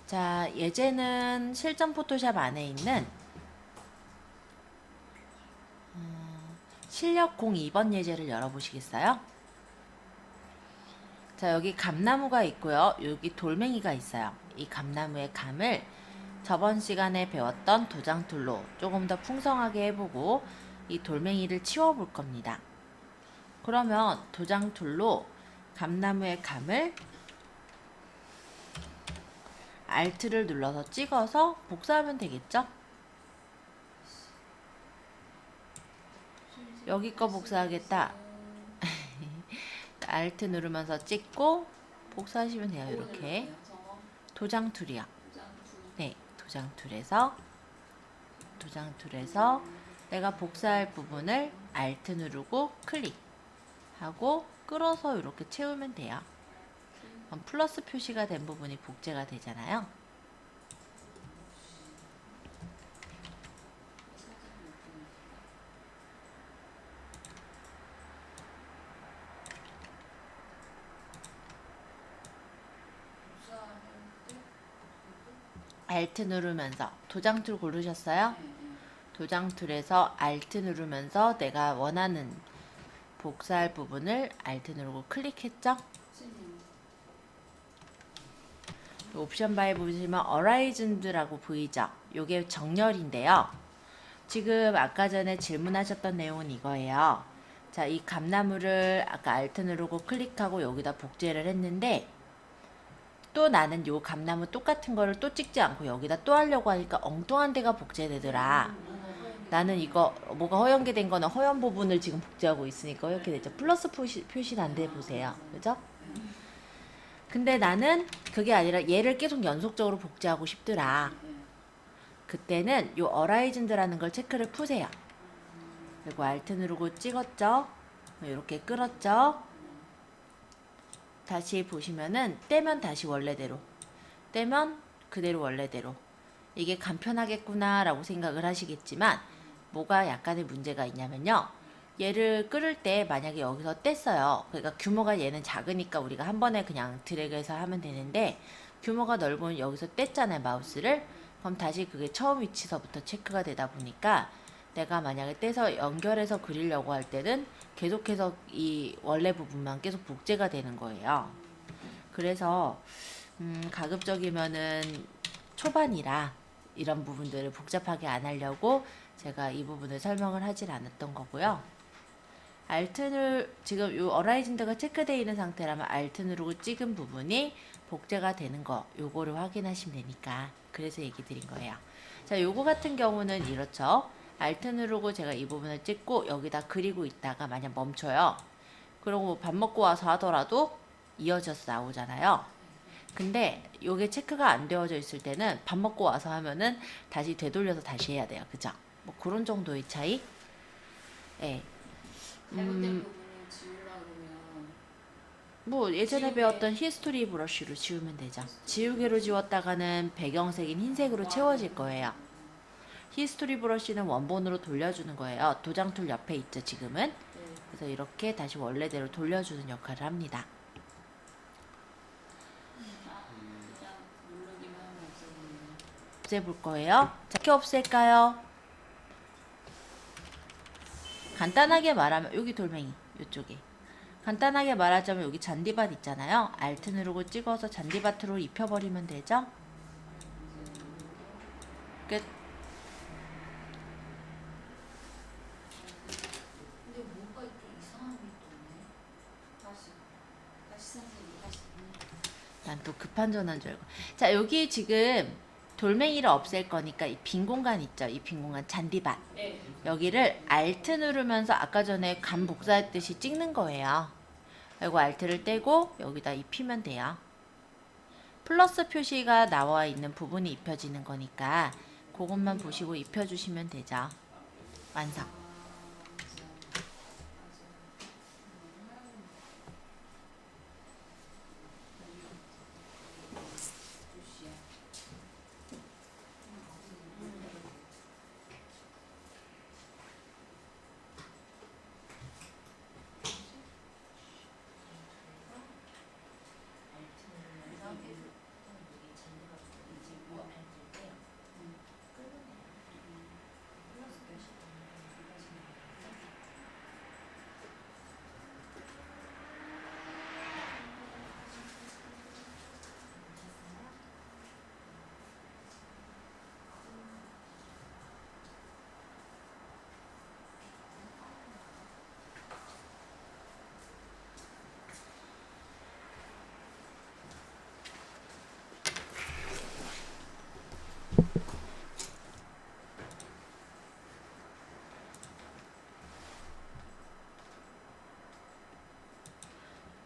자, 예제는 실전 포토샵 안에 있는 실력 02번 예제를 열어보시겠어요? 자, 여기 감나무가 있고요. 여기 돌멩이가 있어요. 이 감나무의 감을 저번 시간에 배웠던 도장툴로 조금 더 풍성하게 해보고 이 돌멩이를 치워볼 겁니다. 그러면 도장툴로 감나무의 감을 Alt를 눌러서 찍어서 복사하면 되겠죠? 여기 거 복사하겠다. Alt 누르면서 찍고 복사하시면 돼요. 이렇게 도장 툴이요. 네, 도장 툴에서 내가 복사할 부분을 Alt 누르고 클릭하고 끌어서 이렇게 채우면 돼요. 그럼 플러스 표시가 된 부분이 복제가 되잖아요. Alt 누르면서 도장 툴 고르셨어요? 도장 툴에서 Alt 누르면서 내가 원하는 복사할 부분을 Alt 누르고 클릭했죠? 옵션 바에 보시면 Horizon라고 보이죠? 요게 정렬인데요. 지금 아까 전에 질문하셨던 내용은 이거예요. 자, 이 감나무를 아까 Alt 누르고 클릭하고 여기다 복제를 했는데 또 나는 요 감나무 똑같은 거를 또 찍지 않고 여기다 또 하려고 하니까 엉뚱한 데가 복제되더라. 나는 이거 뭐가 허연계된 거는 허연 부분을 지금 복제하고 있으니까 이렇게 되죠. 플러스 표시는 안 돼 보세요. 그죠? 근데 나는 그게 아니라 얘를 계속 연속적으로 복제하고 싶더라. 그때는 요 어라이즌드라는 걸 체크를 푸세요. 그리고 Alt 누르고 찍었죠? 이렇게 끌었죠? 다시 보시면은 떼면 다시 원래대로, 떼면 그대로 원래대로. 이게 간편하겠구나 라고 생각을 하시겠지만 뭐가 약간의 문제가 있냐면요, 얘를 끌을 때 만약에 여기서 뗐어요. 그러니까 규모가 얘는 작으니까 우리가 한 번에 그냥 드래그해서 하면 되는데, 규모가 넓으면 여기서 뗐잖아요, 마우스를. 그럼 다시 그게 처음 위치서부터 체크가 되다 보니까 내가 만약에 떼서 연결해서 그리려고 할 때는 계속해서 이 원래 부분만 계속 복제가 되는 거예요. 그래서 가급적이면은 초반이라 이런 부분들을 복잡하게 안 하려고 제가 이 부분을 설명을 하질 않았던 거고요. Alt를 지금 이 어라이즌드가 체크되어 있는 상태라면 Alt 누르고 찍은 부분이 복제가 되는 거, 요거를 확인하시면 되니까 그래서 얘기 드린 거예요. 자, 요거 같은 경우는 이렇죠. Alt 누르고 제가 이 부분을 찍고 여기다 그리고 있다가 만약 멈춰요. 그리고 뭐 밥 먹고 와서 하더라도 이어져서 나오잖아요. 근데 요게 체크가 안 되어져 있을 때는 밥 먹고 와서 하면은 다시 되돌려서 다시 해야 돼요. 그죠? 뭐 그런 정도의 차이? 예. 잘못된 부분을 지우려고 그러면 뭐 예전에 배웠던 히스토리 브러쉬로 지우면 되죠. 지우개로 지웠다가는 배경색인 흰색으로 채워질 거예요. 히스토리 브러쉬는 원본으로 돌려주는 거예요. 도장 툴 옆에 있죠, 지금은. 그래서 이렇게 다시 원래대로 돌려주는 역할을 합니다. 그냥 누르기만 하면 없어지네요. 없애볼 거예요. 자, 어떻게 없앨까요? 간단하게 말하면 여기 돌멩이 이쪽에, 간단하게 말하자면 여기 잔디밭 있잖아요. Alt 누르고 찍어서 잔디밭으로 입혀버리면 되죠. 끝. 근데 뭔가 좀 이상한 게 있던데. 다시 선생님 다시. 난 또 급한 전화인 줄 알고. 자, 여기 지금 돌멩이를 없앨 거니까 이 빈 공간 있죠? 이 빈 공간 잔디밭. 네. 여기를 Alt 누르면서 아까 전에 감 복사했듯이 찍는 거예요. 그리고 Alt를 떼고 여기다 입히면 돼요. 플러스 표시가 나와 있는 부분이 입혀지는 거니까 그것만 보시고 입혀주시면 되죠. 완성.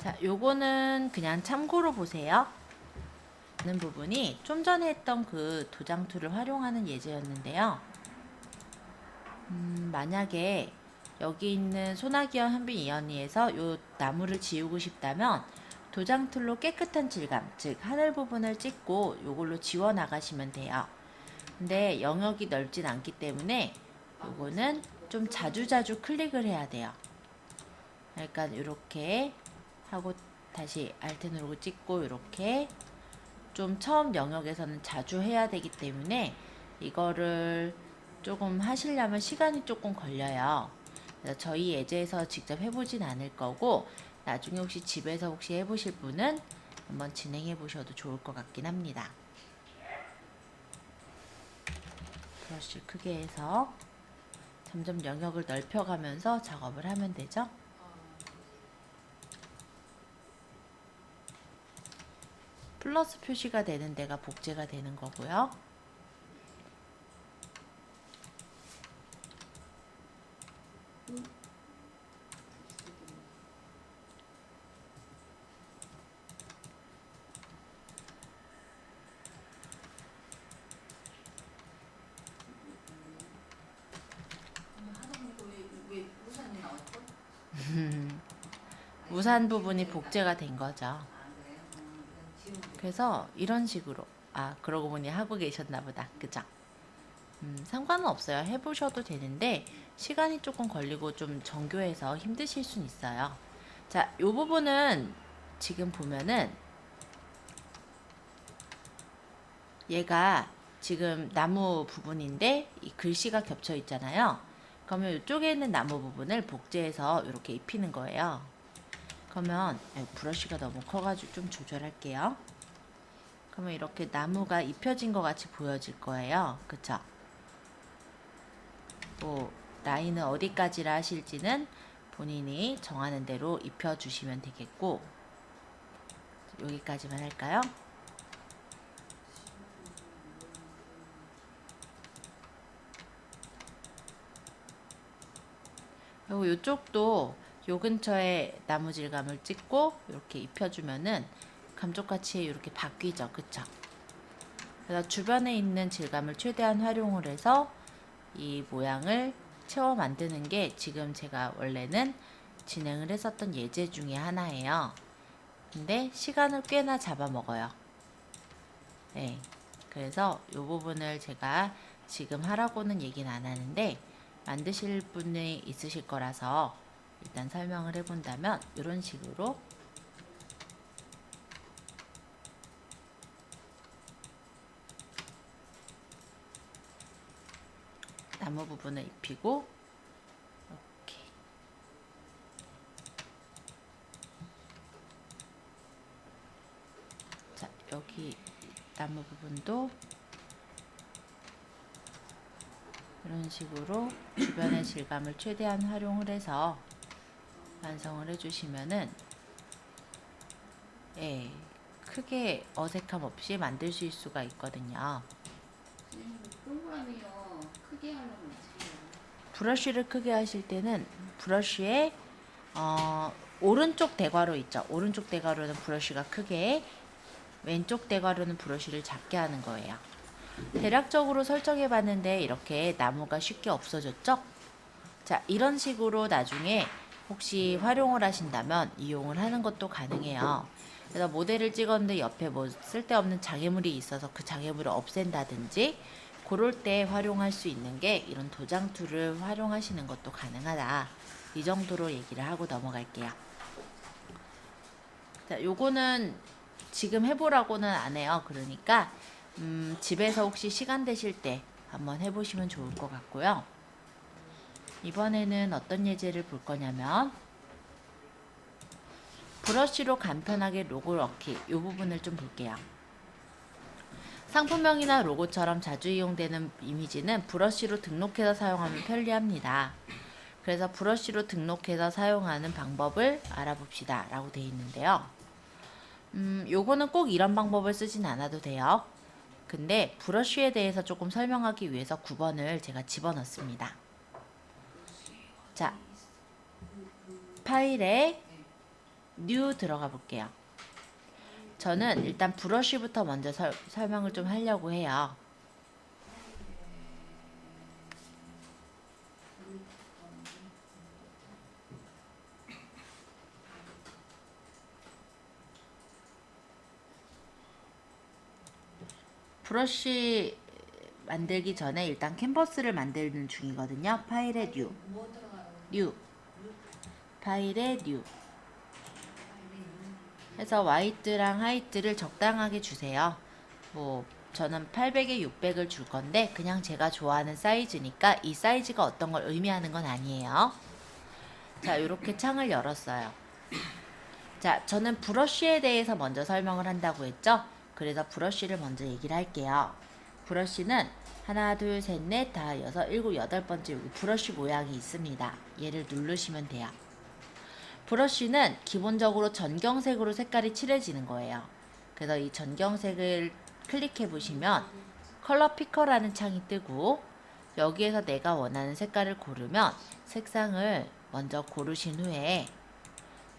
자, 요거는 그냥 참고로 보세요. 는 부분이 좀 전에 했던 그 도장 툴을 활용하는 예제였는데요. 만약에 여기 있는 소나기현 현빈 이연이에서 요 나무를 지우고 싶다면 도장 툴로 깨끗한 질감, 즉 하늘 부분을 찍고 요걸로 지워 나가시면 돼요. 근데 영역이 넓진 않기 때문에 요거는 좀 자주자주 클릭을 해야 돼요. 그러니까 이렇게 하고 다시 알트 누르고 찍고 이렇게 좀 처음 영역에서는 자주 해야 되기 때문에 이거를 조금 하시려면 시간이 조금 걸려요. 그래서 저희 예제에서 직접 해보진 않을 거고 나중에 혹시 집에서 혹시 해보실 분은 한번 진행해 보셔도 좋을 것 같긴 합니다. 브러쉬 크게 해서 점점 영역을 넓혀가면서 작업을 하면 되죠. 플러스 표시가 되는 데가 복제가 되는 거고요. 왜 우산이 나왔죠? 무산 부분이 복제가 된 거죠. 아 그래요? 지우고. 그래서 이런 식으로 그러고 보니 하고 계셨나 보다. 그죠? 상관은 없어요. 해보셔도 되는데 시간이 조금 걸리고 좀 정교해서 힘드실 순 있어요. 자, 이 부분은 지금 보면은 얘가 지금 나무 부분인데 이 글씨가 겹쳐 있잖아요. 그러면 이쪽에 있는 나무 부분을 복제해서 이렇게 입히는 거예요. 그러면 브러쉬가 너무 커가지고 좀 조절할게요. 그러면 이렇게 나무가 입혀진 것 같이 보여질 거예요. 그쵸? 뭐 라인은 어디까지라 하실지는 본인이 정하는 대로 입혀주시면 되겠고 여기까지만 할까요? 그리고 이쪽도 요 근처에 나무 질감을 찍고 이렇게 입혀주면은 감쪽같이 이렇게 바뀌죠. 그쵸? 그래서 주변에 있는 질감을 최대한 활용을 해서 이 모양을 채워 만드는 게 지금 제가 원래는 진행을 했었던 예제 중에 하나예요. 근데 시간을 꽤나 잡아먹어요. 네. 그래서 이 부분을 제가 지금 하라고는 얘기는 안 하는데 만드실 분이 있으실 거라서 일단 설명을 해본다면 이런 식으로 나무 부분을 입히고 이렇게 자 여기 나무 부분도 이런 식으로 주변의 질감을 최대한 활용을 해서 완성을 해주시면은 크게 어색함 없이 만드실 수가 있거든요. 동그라미요. 크게 하려면 어떻게 해요? 브러쉬를 크게 하실 때는 브러쉬에 오른쪽 대괄호 있죠. 오른쪽 대괄호는 브러쉬가 크게, 왼쪽 대괄호는 브러쉬를 작게 하는 거예요. 대략적으로 설정해 봤는데 이렇게 나무가 쉽게 없어졌죠? 자, 이런 식으로 나중에 혹시 활용을 하신다면 이용을 하는 것도 가능해요. 그래서 모델을 찍었는데 옆에 뭐 쓸데없는 장애물이 있어서 그 장애물을 없앤다든지 그럴 때 활용할 수 있는 게 이런 도장 툴을 활용하시는 것도 가능하다. 이 정도로 얘기를 하고 넘어갈게요. 자, 요거는 지금 해보라고는 안 해요. 그러니까 집에서 혹시 시간 되실 때 한번 해보시면 좋을 것 같고요. 이번에는 어떤 예제를 볼 거냐면 브러쉬로 간편하게 로고 넣기 이 부분을 좀 볼게요. 상품명이나 로고처럼 자주 이용되는 이미지는 브러쉬로 등록해서 사용하면 편리합니다. 그래서 브러쉬로 등록해서 사용하는 방법을 알아봅시다 라고 되어 있는데요. 요거는 꼭 이런 방법을 쓰진 않아도 돼요. 근데 브러쉬에 대해서 조금 설명하기 위해서 9번을 제가 집어넣습니다. 자, 파일에 뉴 들어가 볼게요. 저는 일단 브러쉬부터 먼저 설명을 좀 하려고 해요. 브러쉬 만들기 전에 일단 캔버스를 만드는 중이거든요. 파일에 뉴, 뭐 들어가요? 뉴, 파일에 뉴 해서 화이트랑 하이트를 적당하게 주세요. 뭐 저는 800에 600을 줄 건데 그냥 제가 좋아하는 사이즈니까 이 사이즈가 어떤 걸 의미하는 건 아니에요. 자, 이렇게 창을 열었어요. 자, 저는 브러쉬에 대해서 먼저 설명을 한다고 했죠. 그래서 브러쉬를 먼저 얘기를 할게요. 브러쉬는 하나, 둘, 셋, 넷, 다, 여섯, 일곱, 여덟 번째 여기 브러쉬 모양이 있습니다. 얘를 누르시면 돼요. 브러쉬는 기본적으로 전경색으로 색깔이 칠해지는 거예요. 그래서 이 전경색을 클릭해 보시면 컬러 피커라는 창이 뜨고 여기에서 내가 원하는 색깔을 고르면 색상을 먼저 고르신 후에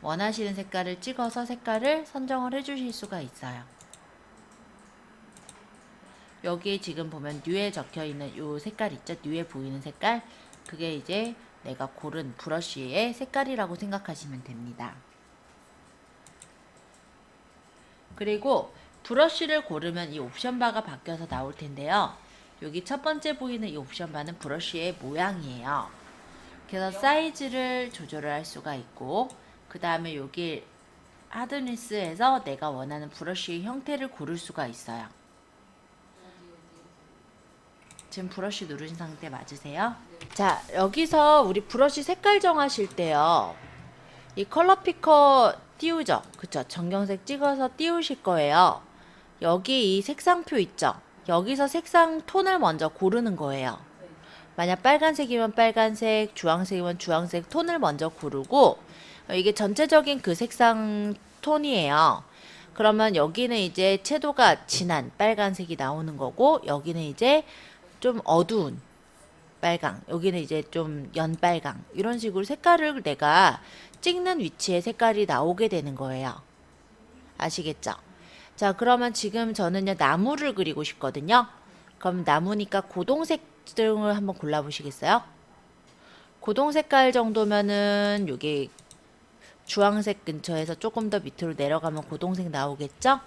원하시는 색깔을 찍어서 색깔을 선정을 해 주실 수가 있어요. 여기 지금 보면 뉴에 적혀 있는 요 색깔 있죠? 뉴에 보이는 색깔. 그게 이제 내가 고른 브러쉬의 색깔이라고 생각하시면 됩니다. 그리고 브러쉬를 고르면 이 옵션 바가 바뀌어서 나올 텐데요. 여기 첫 번째 보이는 이 옵션 바는 브러쉬의 모양이에요. 그래서 사이즈를 조절을 할 수가 있고 그 다음에 여기 하드니스에서 내가 원하는 브러쉬의 형태를 고를 수가 있어요. 지금 브러쉬 누르신 상태 맞으세요? 자, 여기서 우리 브러쉬 색깔 정하실 때요. 이 컬러 피커 띄우죠? 그쵸? 전경색 찍어서 띄우실 거예요. 여기 이 색상표 있죠? 여기서 색상 톤을 먼저 고르는 거예요. 만약 빨간색이면 빨간색, 주황색이면 주황색 톤을 먼저 고르고 이게 전체적인 그 색상 톤이에요. 그러면 여기는 이제 채도가 진한 빨간색이 나오는 거고 여기는 이제 좀 어두운 빨강, 여기는 이제 좀 연빨강 이런 식으로 색깔을 내가 찍는 위치에 색깔이 나오게 되는 거예요. 아시겠죠? 자, 그러면 지금 저는요 나무를 그리고 싶거든요. 그럼 나무니까 고동색 등을 한번 골라보시겠어요? 고동 색깔 정도면은 여기 주황색 근처에서 조금 더 밑으로 내려가면 고동색 나오겠죠?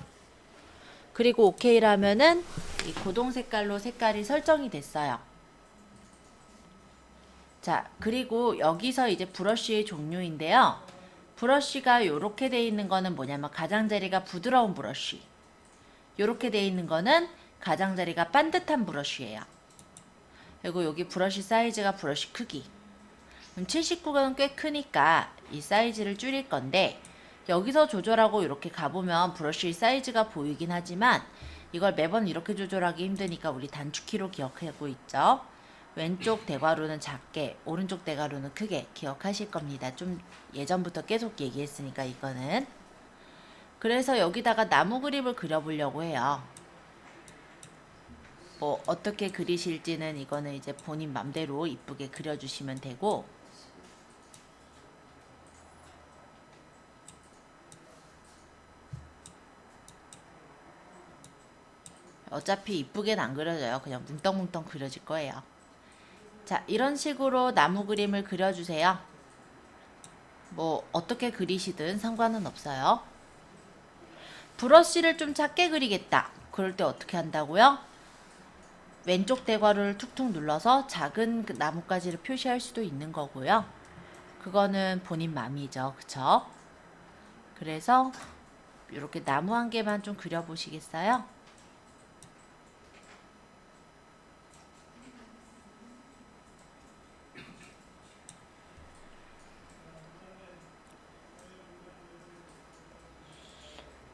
그리고 OK라면은 이 고동 색깔로 색깔이 설정이 됐어요. 자, 그리고 여기서 이제 브러쉬의 종류인데요. 브러쉬가 이렇게 돼 있는 거는 뭐냐면 가장자리가 부드러운 브러쉬. 이렇게 돼 있는 거는 가장자리가 반듯한 브러쉬예요. 그리고 여기 브러쉬 사이즈가 브러쉬 크기. 79는 꽤 크니까 이 사이즈를 줄일 건데 여기서 조절하고 이렇게 가보면 브러쉬 사이즈가 보이긴 하지만 이걸 매번 이렇게 조절하기 힘드니까 우리 단축키로 기억하고 있죠. 왼쪽 대괄호는 작게, 오른쪽 대괄호는 크게 기억하실 겁니다. 좀 예전부터 계속 얘기했으니까 이거는. 그래서 여기다가 나무 그림을 그려보려고 해요. 뭐 어떻게 그리실지는 이거는 이제 본인 맘대로 이쁘게 그려주시면 되고 어차피 이쁘게는 안 그려져요. 그냥 뭉텅뭉텅 그려질 거예요. 자, 이런 식으로 나무 그림을 그려주세요. 뭐 어떻게 그리시든 상관은 없어요. 브러쉬를 좀 작게 그리겠다. 그럴 때 어떻게 한다고요? 왼쪽 대괄호를 툭툭 눌러서 작은 그 나뭇가지를 표시할 수도 있는 거고요. 그거는 본인 맘이죠. 그쵸? 그래서 이렇게 나무 한 개만 좀 그려보시겠어요?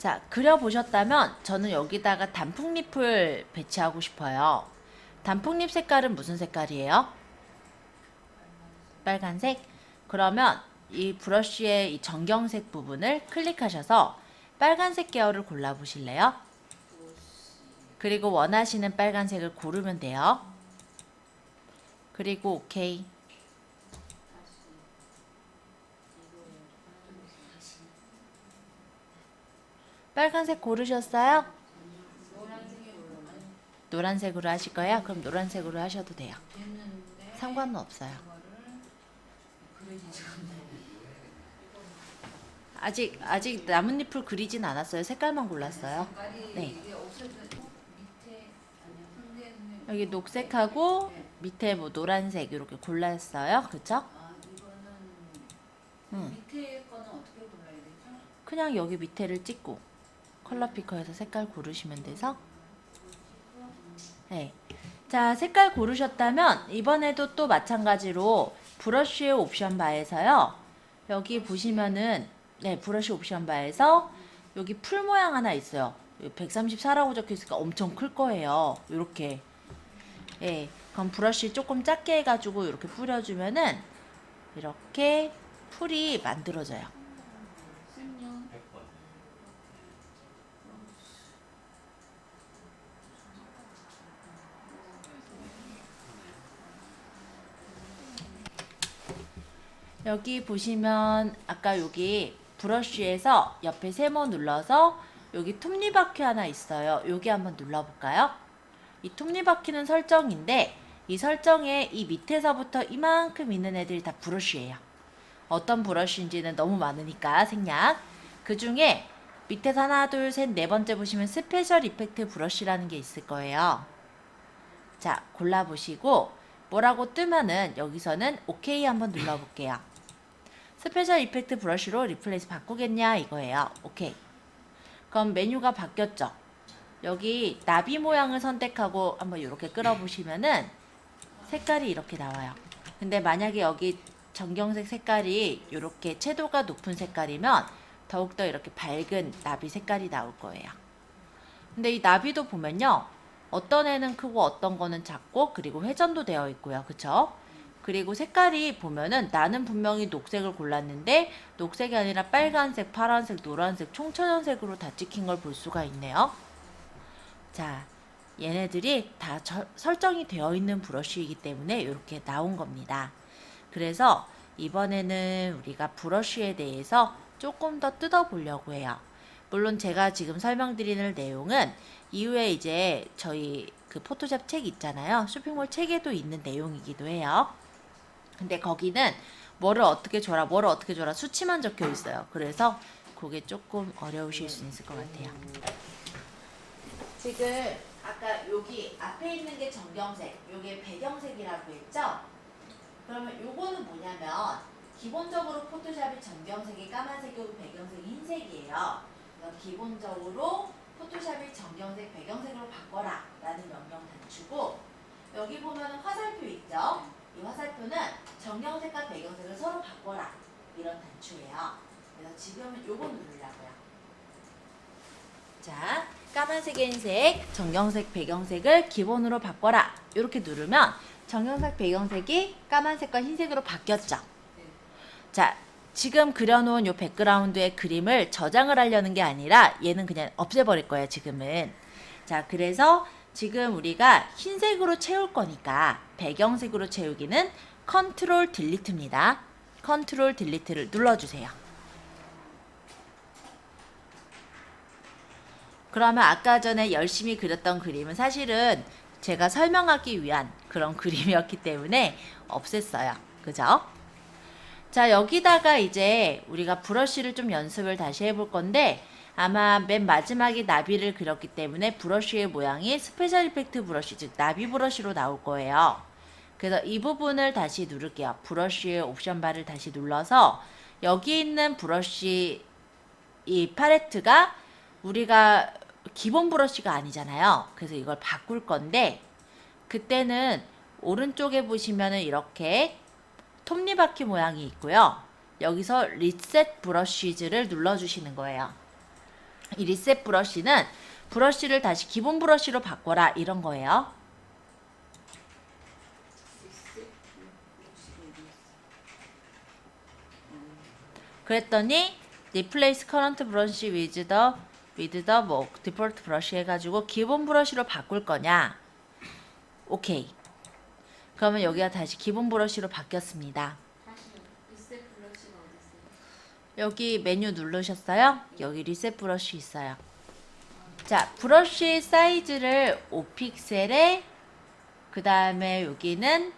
자, 그려보셨다면 저는 여기다가 단풍잎을 배치하고 싶어요. 단풍잎 색깔은 무슨 색깔이에요? 빨간색? 그러면 이 브러쉬의 이 전경색 부분을 클릭하셔서 빨간색 계열을 골라보실래요? 그리고 원하시는 빨간색을 고르면 돼요. 그리고 OK. 빨간색 고르셨어요? 노란색이 올라가요. 노란색으로 하실 거예요? 그럼 노란색으로 하셔도 돼요. 됐는데 상관은 없어요. 이거를 그려지지 않네. 아직 나뭇잎을 그리진 않았어요. 색깔만 골랐어요. 색깔이 네. 이게 없어져. 밑에 아니야. 근데 여기 녹색하고 네. 밑에 뭐 노란색 이렇게 골랐어요. 그쵸? 아 이거는 응. 밑에 거는 어떻게 골라야 되죠? 그냥 여기 밑에를 찍고 컬러 피커에서 색깔 고르시면 돼서 네. 자, 색깔 고르셨다면 이번에도 또 마찬가지로 브러쉬 옵션 바에서요. 여기 보시면은 네, 브러쉬 옵션 바에서 여기 풀 모양 하나 있어요. 134라고 적혀 있으니까 엄청 클 거예요. 이렇게. 예. 그럼 브러쉬 조금 작게 해가지고 이렇게 뿌려주면은 이렇게 풀이 만들어져요. 쌤요. 여기 보시면 아까 여기 브러쉬에서 옆에 세모 눌러서 여기 톱니바퀴 하나 있어요. 여기 한번 눌러볼까요? 이 톱니바퀴는 설정인데 이 설정에 이 밑에서부터 이만큼 있는 애들이 다 브러쉬예요. 어떤 브러쉬인지는 너무 많으니까 생략. 그 중에 밑에서 하나 둘 셋 네 번째 보시면 스페셜 이펙트 브러쉬라는 게 있을 거예요. 자, 골라보시고 뭐라고 뜨면은 여기서는 OK 한번 눌러볼게요. 스페셜 이펙트 브러쉬로 리플레이스 바꾸겠냐 이거예요. 오케이. 그럼 메뉴가 바뀌었죠. 여기 나비 모양을 선택하고 한번 이렇게 끌어보시면은 색깔이 이렇게 나와요. 근데 만약에 여기 정경색 색깔이 이렇게 채도가 높은 색깔이면 더욱더 이렇게 밝은 나비 색깔이 나올 거예요. 근데 이 나비도 보면요. 어떤 애는 크고 어떤 거는 작고 그리고 회전도 되어 있고요. 그쵸? 그리고 색깔이 보면은 나는 분명히 녹색을 골랐는데 녹색이 아니라 빨간색, 파란색, 노란색, 총천연색으로 다 찍힌 걸 볼 수가 있네요. 자, 얘네들이 다 설정이 되어 있는 브러쉬이기 때문에 이렇게 나온 겁니다. 그래서 이번에는 우리가 브러쉬에 대해서 조금 더 뜯어보려고 해요. 물론 제가 지금 설명드리는 내용은 이후에 이제 저희 그 포토샵 책 있잖아요. 쇼핑몰 책에도 있는 내용이기도 해요. 근데 거기는 뭐를 어떻게 줘라, 뭐를 어떻게 줘라 수치만 적혀 있어요. 그래서 그게 조금 어려우실 수 있을 것 같아요. 지금 아까 여기 앞에 있는 게 정경색, 요게 배경색이라고 했죠? 그러면 요거는 뭐냐면 기본적으로 포토샵이 정경색이 까만색이고 배경색이 흰색이에요. 그래서 기본적으로 포토샵이 정경색, 배경색으로 바꿔라 라는 명령 단추고 여기 보면 화살표 있죠? 이 화살표는 정경색과 배경색을 서로 바꿔라 이런 단추예요. 그래서 지금은 요거 누르려고요. 자, 까만색, 흰색, 정경색, 배경색을 기본으로 바꿔라 이렇게 누르면 정경색, 배경색이 까만색과 흰색으로 바뀌었죠. 자, 지금 그려놓은 요 백그라운드의 그림을 저장을 하려는 게 아니라 얘는 그냥 없애버릴 거예요, 지금은. 자, 그래서 지금 우리가 흰색으로 채울 거니까 배경색으로 채우기는 컨트롤 딜리트입니다. 컨트롤 딜리트를 눌러주세요. 그러면 아까 전에 열심히 그렸던 그림은 사실은 제가 설명하기 위한 그런 그림이었기 때문에 없앴어요. 그죠? 자, 여기다가 이제 우리가 브러쉬를 좀 연습을 다시 해볼 건데 아마 맨 마지막에 나비를 그렸기 때문에 브러쉬의 모양이 스페셜 이펙트 브러쉬, 즉 나비 브러쉬로 나올 거예요. 그래서 이 부분을 다시 누를게요. 브러쉬의 옵션 바를 다시 눌러서 여기 있는 브러쉬 이 팔레트가 우리가 기본 브러쉬가 아니잖아요. 그래서 이걸 바꿀 건데 그때는 오른쪽에 보시면은 이렇게 톱니바퀴 모양이 있고요. 여기서 리셋 브러쉬즈를 눌러주시는 거예요. 이 리셋 브러쉬는 브러쉬를 다시 기본 브러쉬로 바꿔라 이런 거예요. 그랬더니 Replace current brush with the 뭐 default brush 해가지고 기본 브러쉬로 바꿀 거냐? 오케이. 그러면 여기가 다시 기본 브러쉬로 바뀌었습니다. 다시 리셋 블러치가 어디 있어요? 여기 메뉴 누르셨어요? 여기 리셋 브러쉬 있어요. 자, 브러쉬 사이즈를 5픽셀에 그 다음에 여기는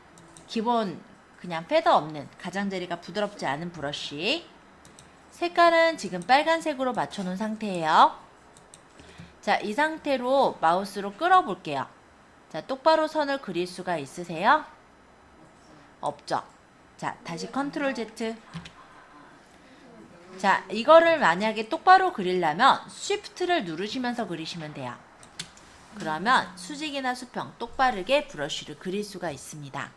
기본 그냥 패더 없는 가장자리가 부드럽지 않은 브러쉬. 색깔은 지금 빨간색으로 맞춰놓은 상태예요. 자, 이 상태로 마우스로 끌어볼게요. 자, 똑바로 선을 그릴 수가 있으세요? 없죠? 자, 다시 컨트롤 Z. 자, 이거를 만약에 똑바로 그리려면 쉬프트를 누르시면서 그리시면 돼요. 그러면 수직이나 수평 똑바르게 브러쉬를 그릴 수가 있습니다.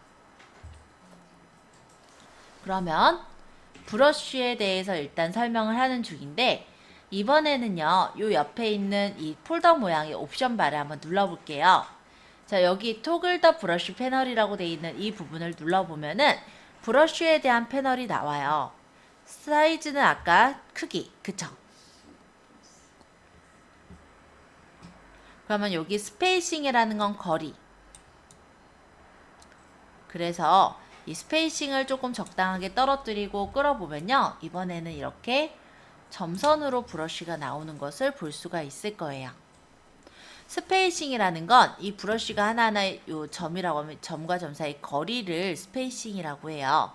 그러면 브러쉬에 대해서 일단 설명을 하는 중인데, 이번에는요, 요 옆에 있는 이 폴더 모양의 옵션 바를 한번 눌러볼게요. 자, 여기 토글 더 브러쉬 패널이라고 되어 있는 이 부분을 눌러보면은 브러쉬에 대한 패널이 나와요. 사이즈는 아까 크기, 그쵸? 그러면 여기 스페이싱이라는 건 거리. 그래서 이 스페이싱을 조금 적당하게 떨어뜨리고 끌어보면요, 이번에는 이렇게 점선으로 브러쉬가 나오는 것을 볼 수가 있을 거예요. 스페이싱이라는 건 이 브러쉬가 하나하나의 요 점이라고 하면 점과 점 사이 거리를 스페이싱이라고 해요.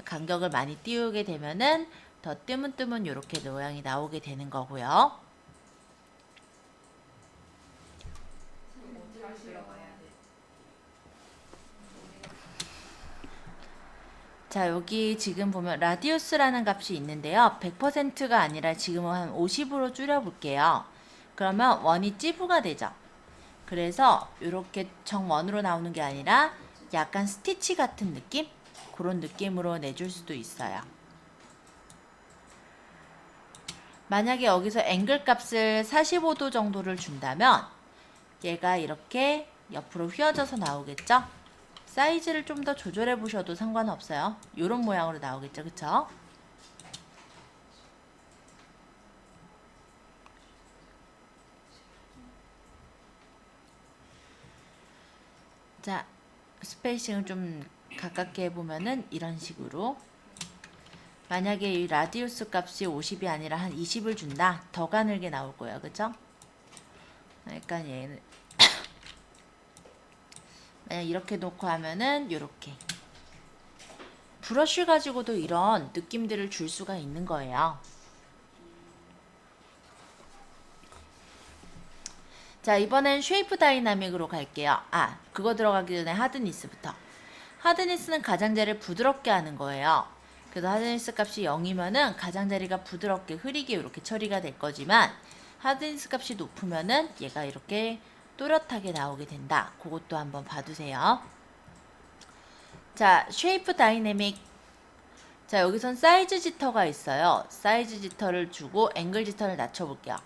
간격을 많이 띄우게 되면은 더 뜨문뜨문 이렇게 모양이 나오게 되는 거고요. 자, 여기 지금 보면 라디우스라는 값이 있는데요. 100%가 아니라 지금은 한 50으로 줄여볼게요. 그러면 원이 찌부가 되죠. 그래서 이렇게 정원으로 나오는 게 아니라 약간 스티치 같은 느낌? 그런 느낌으로 내줄 수도 있어요. 만약에 여기서 앵글 값을 45도 정도를 준다면 얘가 이렇게 옆으로 휘어져서 나오겠죠? 사이즈를 좀 더 조절해 보셔도 상관없어요. 이런 모양으로 나오겠죠, 그쵸? 자, 스페이싱을 좀 가깝게 해보면은 이런 식으로, 만약에 이 라디우스 값이 50이 아니라 한 20을 준다, 더 가늘게 나올 거예요, 그쵸? 그러니까 얘는 만약 이렇게 놓고 하면은 이렇게 브러쉬 가지고도 이런 느낌들을 줄 수가 있는 거예요. 자, 이번엔 쉐이프 다이나믹으로 갈게요. 아, 그거 들어가기 전에 하드니스부터. 하드니스는 가장자리를 부드럽게 하는 거예요. 그래서 하드니스 값이 0이면은 가장자리가 부드럽게 흐리게 이렇게 처리가 될 거지만, 하드니스 값이 높으면은 얘가 이렇게 또렷하게 나오게 된다. 그것도 한번 봐두세요. 자, 쉐이프 다이내믹. 자, 여기선 사이즈 지터가 있어요. 사이즈 지터를 주고 앵글 지터를 낮춰볼게요.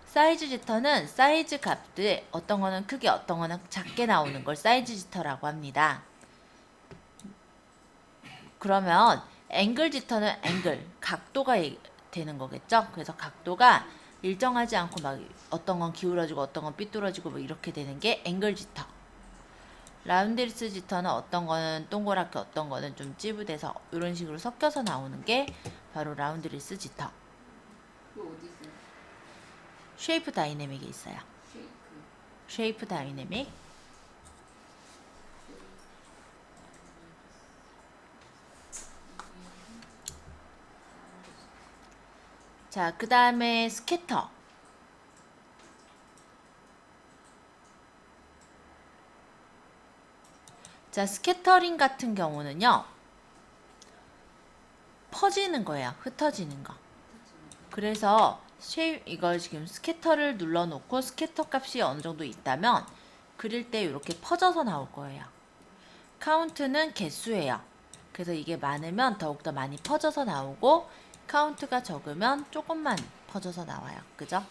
사이즈 지터는 사이즈 값들, 어떤 거는 크게 어떤 거는 작게 나오는 걸 사이즈 지터라고 합니다. 그러면 앵글 지터는 앵글, 각도가 되는 거겠죠? 그래서 각도가 일정하지 않고 막 어떤 건 기울어지고 어떤 건 삐뚤어지고 뭐 이렇게 되는 게 앵글 지터. 라운드리스 지터는 어떤 거는 동그랗게 어떤 거는 좀 찌부돼서 이런 식으로 섞여서 나오는 게 바로 라운드리스 지터. 그 어디 있어요? 쉐이프 다이내믹에 있어요. 쉐이크. 쉐이프 다이내믹. 자, 그 다음에 스캐터. 자, 스캐터링 같은 경우는요, 퍼지는 거예요. 흩어지는 거. 그래서 이걸 지금 스캐터를 눌러놓고 스캐터 값이 어느 정도 있다면 그릴 때 이렇게 퍼져서 나올 거예요. 카운트는 개수예요. 그래서 이게 많으면 더욱더 많이 퍼져서 나오고, 카운트가 적으면 조금만 퍼져서 나와요. 그죠?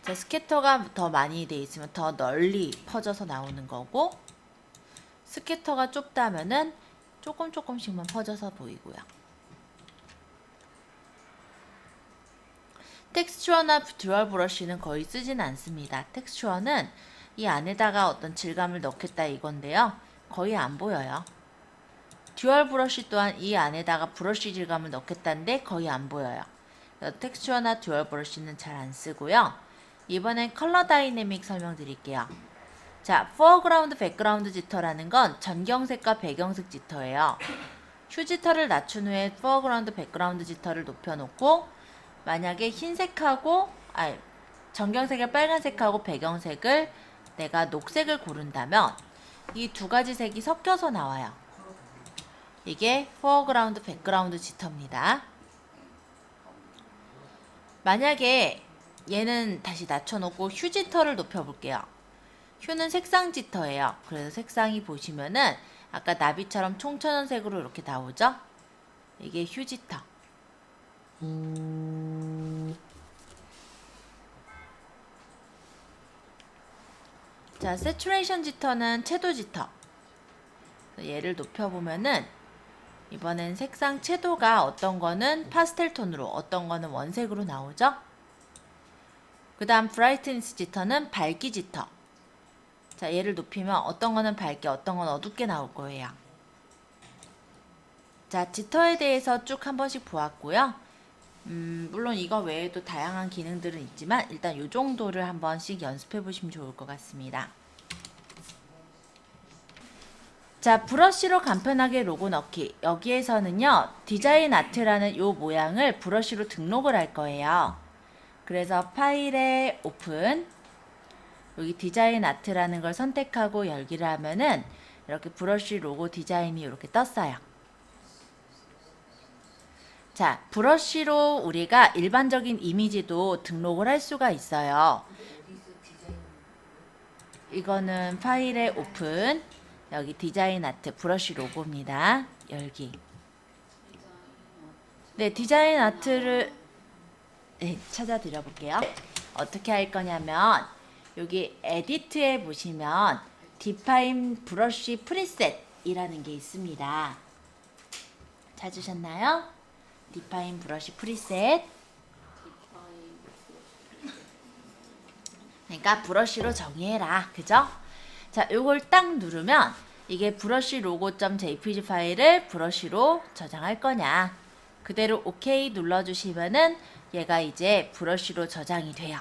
자, 스캐터가 더 많이 돼 있으면 더 널리 퍼져서 나오는 거고, 스캐터가 좁다면은 조금씩만 퍼져서 보이고요. 텍스처나 듀얼 브러쉬는 거의 쓰진 않습니다. 텍스처는 이 안에다가 어떤 질감을 넣겠다 이건데요. 거의 안 보여요. 듀얼 브러쉬 또한 이 안에다가 브러쉬 질감을 넣겠다는데 거의 안 보여요. 텍스처나 듀얼 브러쉬는 잘 안 쓰고요. 이번엔 컬러 다이내믹 설명드릴게요. 자, 포어그라운드, 백그라운드 지터라는 건 전경색과 배경색 지터예요. 휴 지터를 낮춘 후에 포어그라운드, 백그라운드 지터를 높여놓고 만약에 흰색하고 전경색을 빨간색하고 배경색을 내가 녹색을 고른다면 이 두 가지 색이 섞여서 나와요. 이게 포어그라운드, 백그라운드 지터입니다. 만약에 얘는 다시 낮춰놓고 휴 지터를 높여볼게요. 휴는 색상 지터예요. 그래서 색상이 보시면은 아까 나비처럼 총천연색으로 이렇게 나오죠? 이게 휴 지터. 자, 세츄레이션 지터는 채도 지터. 얘를 높여보면은 이번엔 색상 채도가 어떤 거는 파스텔 톤으로, 어떤 거는 원색으로 나오죠? 그 다음 브라이트니스 지터는 밝기 지터. 자, 얘를 높이면 어떤 거는 밝게, 어떤 건 어둡게 나올 거예요. 자, 지터에 대해서 쭉 한 번씩 보았고요. 물론 이거 외에도 다양한 기능들은 있지만 일단 이 정도를 한 번씩 연습해 보시면 좋을 것 같습니다. 자, 브러쉬로 간편하게 로고 넣기. 여기에서는요, 디자인 아트라는 이 모양을 브러쉬로 등록을 할 거예요. 그래서 파일에 오픈, 여기 디자인 아트라는 걸 선택하고 열기를 하면은 이렇게 브러쉬 로고 디자인이 이렇게 떴어요. 자, 브러쉬로 우리가 일반적인 이미지도 등록을 할 수가 있어요. 이거는 파일에 오픈, 여기 디자인 아트 브러쉬 로고입니다. 열기. 네, 디자인 아트를 찾아 드려볼게요. 어떻게 할 거냐면 여기 에디트에 보시면 디파인 브러쉬 프리셋이라는 게 있습니다. 찾으셨나요? 디파인 브러쉬 프리셋. 그러니까 브러쉬로 정의해라. 그죠? 자, 요걸 딱 누르면 이게 브러쉬 로고.jpg 파일을 브러쉬로 저장할 거냐. 그대로 OK 눌러주시면은 얘가 이제 브러쉬로 저장이 돼요.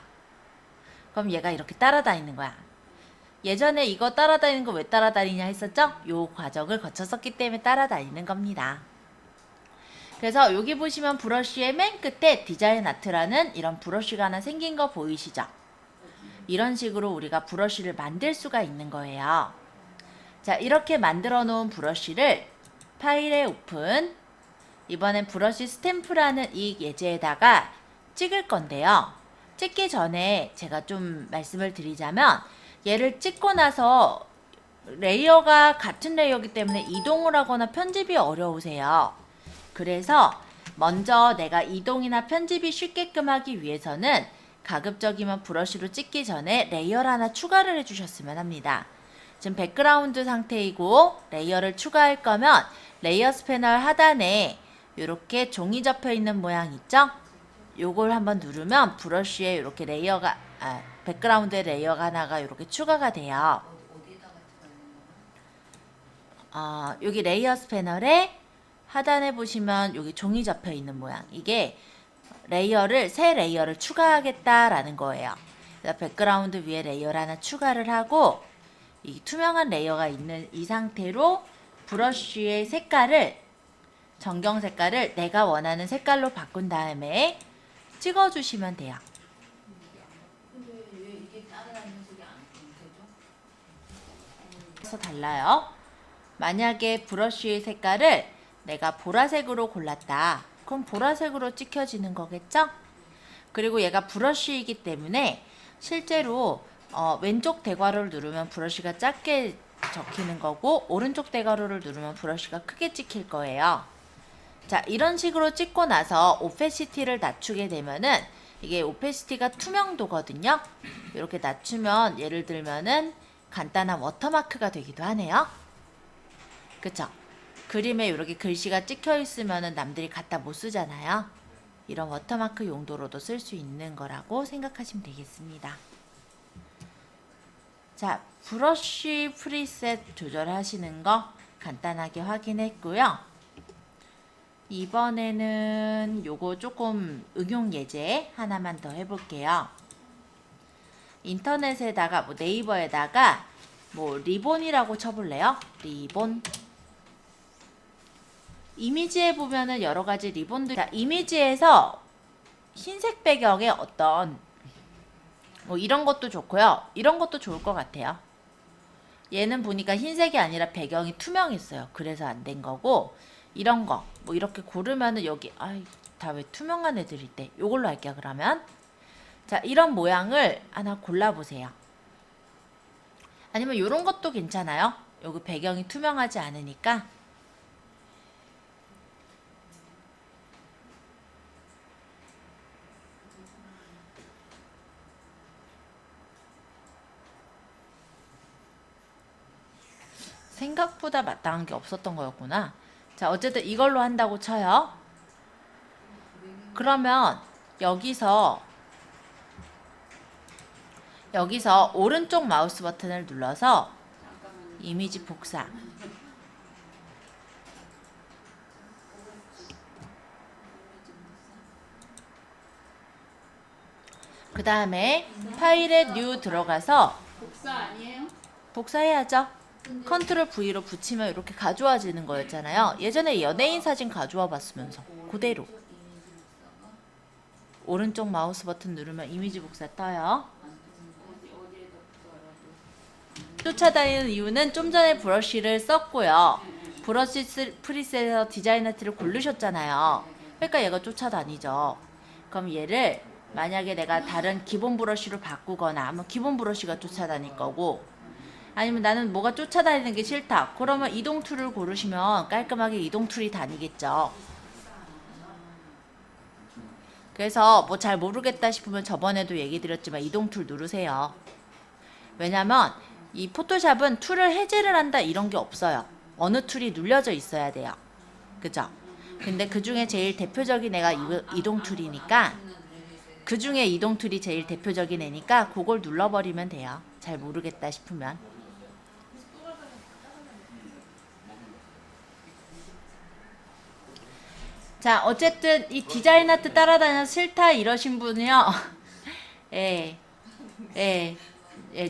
그럼 얘가 이렇게 따라다니는 거야. 예전에 이거 따라다니는 거 왜 따라다니냐 했었죠? 요 과정을 거쳤었기 때문에 따라다니는 겁니다. 그래서 여기 보시면 브러쉬의 맨 끝에 디자인 아트라는 이런 브러쉬가 하나 생긴 거 보이시죠? 이런 식으로 우리가 브러쉬를 만들 수가 있는 거예요. 자, 이렇게 만들어 놓은 브러쉬를 파일에 오픈, 이번엔 브러쉬 스탬프라는 이 예제에다가 찍을 건데요. 찍기 전에 제가 좀 말씀을 드리자면 얘를 찍고 나서 레이어가 같은 레이어이기 때문에 이동을 하거나 편집이 어려우세요. 그래서 먼저 내가 이동이나 편집이 쉽게끔 하기 위해서는 가급적이면 브러쉬로 찍기 전에 레이어를 하나 추가를 해주셨으면 합니다. 지금 백그라운드 상태이고 레이어를 추가할 거면 레이어 스패널 하단에 이렇게 종이 접혀 있는 모양 있죠? 요걸 한번 누르면 브러쉬에 이렇게 레이어가 백그라운드에 레이어가 하나가 이렇게 추가가 돼요. 여기 레이어 스패널에 하단에 보시면 여기 종이 접혀 있는 모양, 이게 새 레이어를 추가하겠다라는 거예요. 그래서 백그라운드 위에 레이어를 하나 추가를 하고 이 투명한 레이어가 있는 이 상태로 브러쉬의 색깔을, 전경 색깔을 내가 원하는 색깔로 바꾼 다음에 찍어주시면 돼요. 근데 왜 이게 따라다니는 소리 안 되죠? 그래서 달라요. 만약에 브러쉬의 색깔을 내가 보라색으로 골랐다. 그럼 보라색으로 찍혀지는 거겠죠? 그리고 얘가 브러쉬이기 때문에 실제로 왼쪽 대괄호를 누르면 브러쉬가 작게 적히는 거고 오른쪽 대괄호를 누르면 브러쉬가 크게 찍힐 거예요. 자, 이런 식으로 찍고 나서 오페시티를 낮추게 되면은 이게 오페시티가 투명도거든요. 이렇게 낮추면 예를 들면은 간단한 워터마크가 되기도 하네요. 그쵸? 그림에 이렇게 글씨가 찍혀 있으면은 남들이 갖다 못 쓰잖아요. 이런 워터마크 용도로도 쓸 수 있는 거라고 생각하시면 되겠습니다. 자, 브러쉬 프리셋 조절하시는 거 간단하게 확인했고요. 이번에는 요거 조금 응용 예제 하나만 더 해볼게요. 인터넷에다가 뭐 네이버에다가 뭐 리본이라고 쳐볼래요? 리본. 이미지에 보면은 여러 가지 리본들. 자, 이미지에서 흰색 배경에 어떤 뭐 이런 것도 좋고요. 이런 것도 좋을 것 같아요. 얘는 보니까 흰색이 아니라 배경이 투명했어요. 그래서 안 된 거고, 이런 거 뭐 이렇게 고르면은 여기 다 왜 투명한 애들일 때 요걸로 할게요. 그러면 자, 이런 모양을 하나 골라보세요. 아니면 요런 것도 괜찮아요. 여기 배경이 투명하지 않으니까. 생각보다 마땅한 게 없었던 거였구나. 자, 어쨌든 이걸로 한다고 쳐요. 그러면 여기서 오른쪽 마우스 버튼을 눌러서 이미지 복사. 그 다음에 파일에 뉴 들어가서 복사 아니에요? 복사해야죠. 컨트롤 V로 붙이면 이렇게 가져와지는 거였잖아요. 예전에 연예인 사진 가져와 봤으면서 그대로 오른쪽 마우스 버튼 누르면 이미지 복사 떠요. 쫓아다니는 이유는 좀 전에 브러쉬를 썼고요. 브러쉬 프리셋에서 디자인 아트를 고르셨잖아요. 그러니까 얘가 쫓아다니죠. 그럼 얘를 만약에 내가 다른 기본 브러쉬로 바꾸거나 뭐 기본 브러쉬가 쫓아다닐 거고, 아니면 나는 뭐가 쫓아다니는 게 싫다. 그러면 이동 툴을 고르시면 깔끔하게 이동 툴이 다니겠죠. 그래서 뭐 잘 모르겠다 싶으면 저번에도 얘기 드렸지만 이동 툴 누르세요. 왜냐면 이 포토샵은 툴을 해제를 한다 이런 게 없어요. 어느 툴이 눌려져 있어야 돼요. 그죠? 근데 그 중에 제일 대표적인 애가 이동 툴이니까, 그 중에 이동 툴이 제일 대표적인 애니까 그걸 눌러버리면 돼요. 잘 모르겠다 싶으면. 자, 어쨌든 이 디자인 아트 따라다녀서 싫다 이러신 분이요. 예,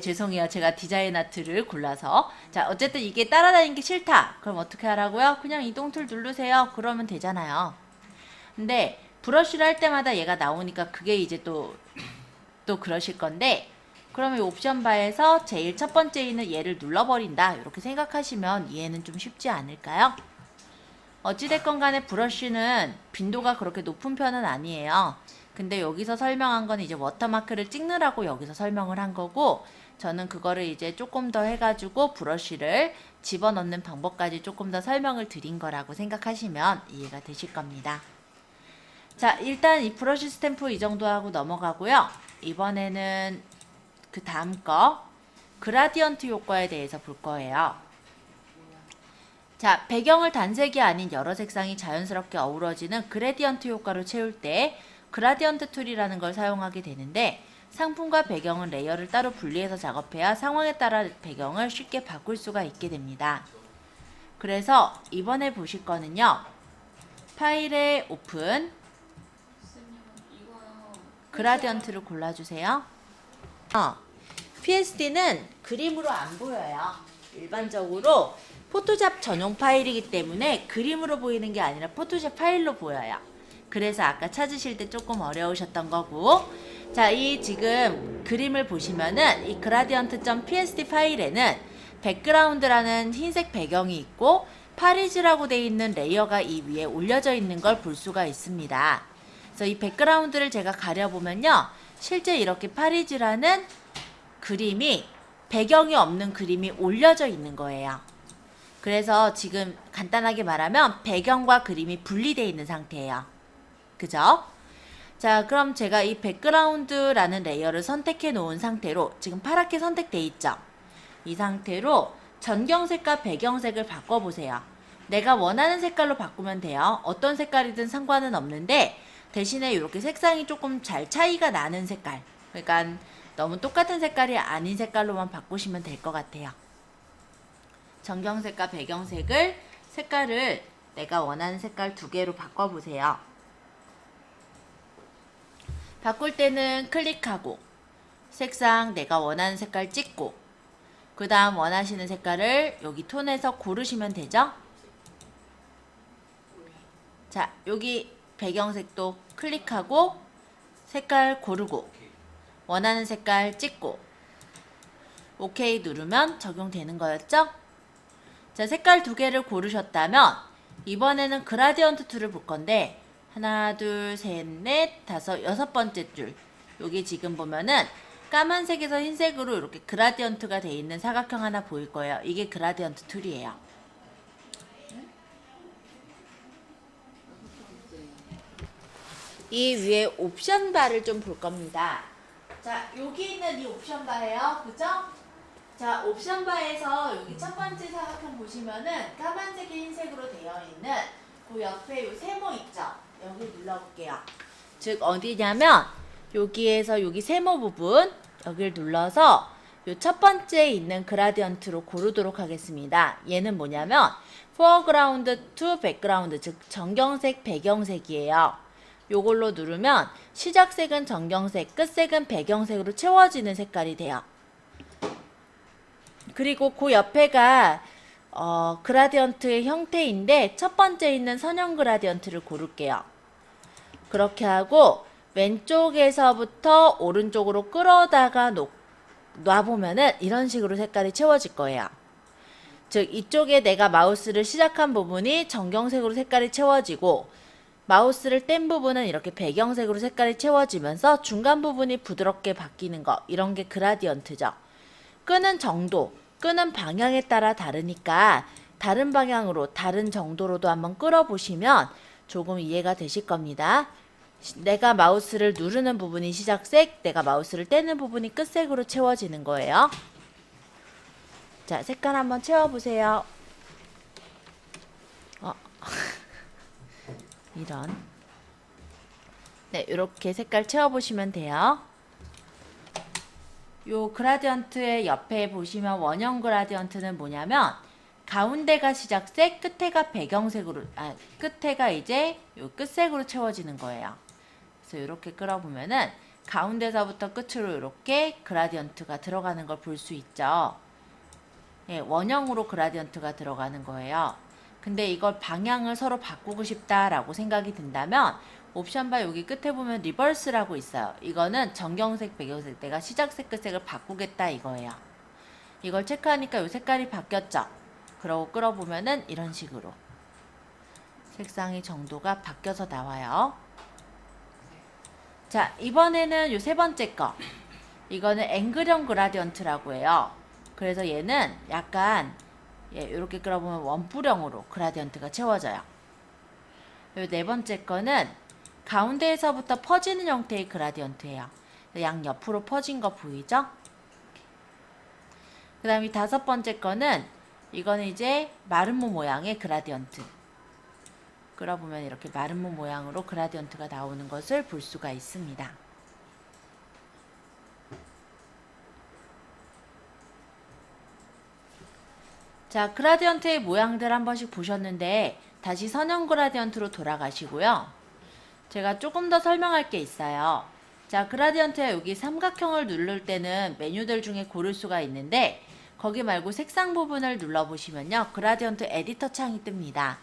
죄송해요. 제가 디자인 아트를 골라서. 자, 어쨌든 이게 따라다니는 게 싫다. 그럼 어떻게 하라고요? 그냥 이동 툴 누르세요. 그러면 되잖아요. 근데 브러쉬를 할 때마다 얘가 나오니까 그게 이제 또 그러실 건데, 그러면 이 옵션 바에서 제일 첫 번째에는 얘를 눌러버린다. 이렇게 생각하시면 이해는 좀 쉽지 않을까요? 어찌됐건 간에 브러쉬는 빈도가 그렇게 높은 편은 아니에요. 근데 여기서 설명한 건 이제 워터마크를 찍느라고 여기서 설명을 한 거고, 저는 그거를 이제 조금 더 해가지고 브러쉬를 집어넣는 방법까지 조금 더 설명을 드린 거라고 생각하시면 이해가 되실 겁니다. 자, 일단 이 브러쉬 스탬프 이 정도 하고 넘어가고요. 이번에는 그 다음 거 그라디언트 효과에 대해서 볼 거예요. 자, 배경을 단색이 아닌 여러 색상이 자연스럽게 어우러지는 그레디언트 효과를 채울 때 그라디언트 툴이라는 걸 사용하게 되는데, 상품과 배경은 레이어를 따로 분리해서 작업해야 상황에 따라 배경을 쉽게 바꿀 수가 있게 됩니다. 그래서 이번에 보실 거는요. 파일에 오픈, 그라디언트를 골라주세요. PSD는 그림으로 안 보여요. 일반적으로 포토샵 전용 파일이기 때문에 그림으로 보이는 게 아니라 포토샵 파일로 보여요. 그래서 아까 찾으실 때 조금 어려우셨던 거고, 자, 이 지금 그림을 보시면은 이 gradient.psd 파일에는 백그라운드라는 흰색 배경이 있고 파리즈라고 되어 있는 레이어가 이 위에 올려져 있는 걸 볼 수가 있습니다. 그래서 이 백그라운드를 제가 가려보면요, 실제 이렇게 파리즈라는 그림이, 배경이 없는 그림이 올려져 있는 거예요. 그래서 지금 간단하게 말하면 배경과 그림이 분리되어 있는 상태예요. 그죠? 자, 그럼 제가 이 백그라운드라는 레이어를 선택해 놓은 상태로, 지금 파랗게 선택돼 있죠? 이 상태로 전경색과 배경색을 바꿔보세요. 내가 원하는 색깔로 바꾸면 돼요. 어떤 색깔이든 상관은 없는데, 대신에 이렇게 색상이 조금 잘 차이가 나는 색깔, 그러니까 너무 똑같은 색깔이 아닌 색깔로만 바꾸시면 될 것 같아요. 정경색과 색깔을 내가 원하는 색깔 두 개로 바꿔보세요. 바꿀 때는 클릭하고 색상 내가 원하는 색깔 찍고 그 다음 원하시는 색깔을 여기 톤에서 고르시면 되죠. 자, 여기 배경색도 클릭하고 색깔 고르고 원하는 색깔 찍고 OK 누르면 적용되는 거였죠? 자, 색깔 두 개를 고르셨다면 이번에는 그라디언트 툴을 볼 건데 하나, 둘, 셋, 넷, 다섯, 여섯 번째 줄 여기 지금 보면은 까만색에서 흰색으로 이렇게 그라디언트가 돼 있는 사각형 하나 보일 거예요. 이게 그라디언트 툴이에요. 이 위에 옵션 바를 좀 볼 겁니다. 자, 여기 있는 이 옵션 바예요. 그죠? 자, 옵션 바에서 여기 첫 번째 사각형 보시면은 까만색에 흰색으로 되어 있는 그 옆에 요 세모 있죠? 여기 눌러볼게요. 즉 어디냐면 여기에서 여기 세모 부분 여기를 눌러서 요 첫 번째에 있는 그라디언트로 고르도록 하겠습니다. 얘는 뭐냐면 foreground to background 즉 정경색 배경색이에요. 요걸로 누르면 시작색은 정경색, 끝색은 배경색으로 채워지는 색깔이 돼요. 그리고 그 옆에가 그라디언트의 형태인데 첫 번째 있는 선형 그라디언트를 고를게요. 그렇게 하고 왼쪽에서부터 오른쪽으로 끌어다가 놔보면은 이런 식으로 색깔이 채워질 거예요. 즉 이쪽에 내가 마우스를 시작한 부분이 정경색으로 색깔이 채워지고 마우스를 뗀 부분은 이렇게 배경색으로 색깔이 채워지면서 중간 부분이 부드럽게 바뀌는 거 이런 게 그라디언트죠. 끄는 정도, 끄는 방향에 따라 다르니까 다른 방향으로 다른 정도로도 한번 끌어보시면 조금 이해가 되실 겁니다. 내가 마우스를 누르는 부분이 시작색, 내가 마우스를 떼는 부분이 끝색으로 채워지는 거예요. 자, 색깔 한번 채워보세요. 이런. 네, 이렇게 색깔 채워보시면 돼요. 요 그라디언트의 옆에 보시면 원형 그라디언트는 뭐냐면 가운데가 시작색, 끝에가 배경색으로, 끝에가 이제 요 끝색으로 채워지는 거예요. 그래서 이렇게 끌어보면은 가운데서부터 끝으로 이렇게 그라디언트가 들어가는 걸 볼 수 있죠. 예, 원형으로 그라디언트가 들어가는 거예요. 근데 이걸 방향을 서로 바꾸고 싶다라고 생각이 든다면 옵션 바 여기 끝에 보면 리버스라고 있어요. 이거는 정경색, 배경색, 내가 시작색, 끝색을 바꾸겠다 이거예요. 이걸 체크하니까 이 색깔이 바뀌었죠. 그러고 끌어보면은 이런 식으로 색상의 정도가 바뀌어서 나와요. 자, 이번에는 요 세 번째 거. 이거는 앵글형 그라디언트라고 해요. 그래서 얘는 약간 이렇게 끌어보면 원뿔형으로 그라디언트가 채워져요. 요 네 번째 거는 가운데에서부터 퍼지는 형태의 그라디언트예요. 양옆으로 퍼진 거 보이죠? 그 다음에 다섯 번째 거는 이거는 이제 마름모 모양의 그라디언트. 끌어보면 이렇게 마름모 모양으로 그라디언트가 나오는 것을 볼 수가 있습니다. 자, 그라디언트의 모양들 한 번씩 보셨는데 다시 선형 그라디언트로 돌아가시고요. 제가 조금 더 설명할 게 있어요. 자, 그라디언트에 여기 삼각형을 누를 때는 메뉴들 중에 고를 수가 있는데 거기 말고 색상 부분을 눌러보시면요. 그라디언트 에디터 창이 뜹니다.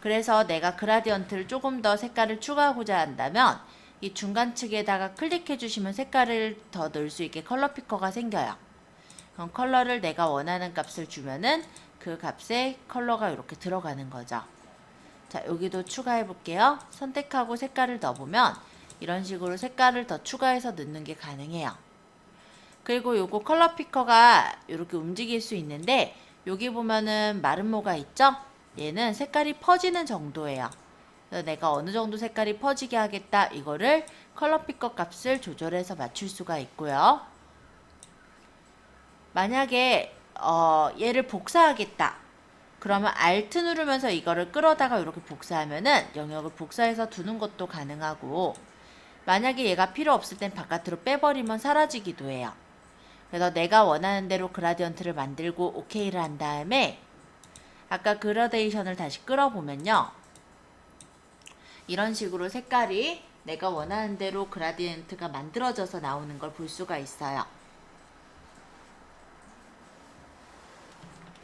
그래서 내가 그라디언트를 조금 더 색깔을 추가하고자 한다면 이 중간 측에다가 클릭해 주시면 색깔을 더 넣을 수 있게 컬러 피커가 생겨요. 그럼 컬러를 내가 원하는 값을 주면은 그 값에 컬러가 이렇게 들어가는 거죠. 자, 여기도 추가해 볼게요. 선택하고 색깔을 넣어보면 이런 식으로 색깔을 더 추가해서 넣는 게 가능해요. 그리고 요거 컬러 피커가 이렇게 움직일 수 있는데 여기 보면은 마름모가 있죠? 얘는 색깔이 퍼지는 정도예요. 그래서 내가 어느 정도 색깔이 퍼지게 하겠다 이거를 컬러 피커 값을 조절해서 맞출 수가 있고요. 만약에 얘를 복사하겠다. 그러면 Alt 누르면서 이거를 끌어다가 이렇게 복사하면은 영역을 복사해서 두는 것도 가능하고 만약에 얘가 필요 없을 땐 바깥으로 빼버리면 사라지기도 해요. 그래서 내가 원하는 대로 그라디언트를 만들고 OK를 한 다음에 아까 그라데이션을 다시 끌어보면요. 이런 식으로 색깔이 내가 원하는 대로 그라디언트가 만들어져서 나오는 걸 볼 수가 있어요.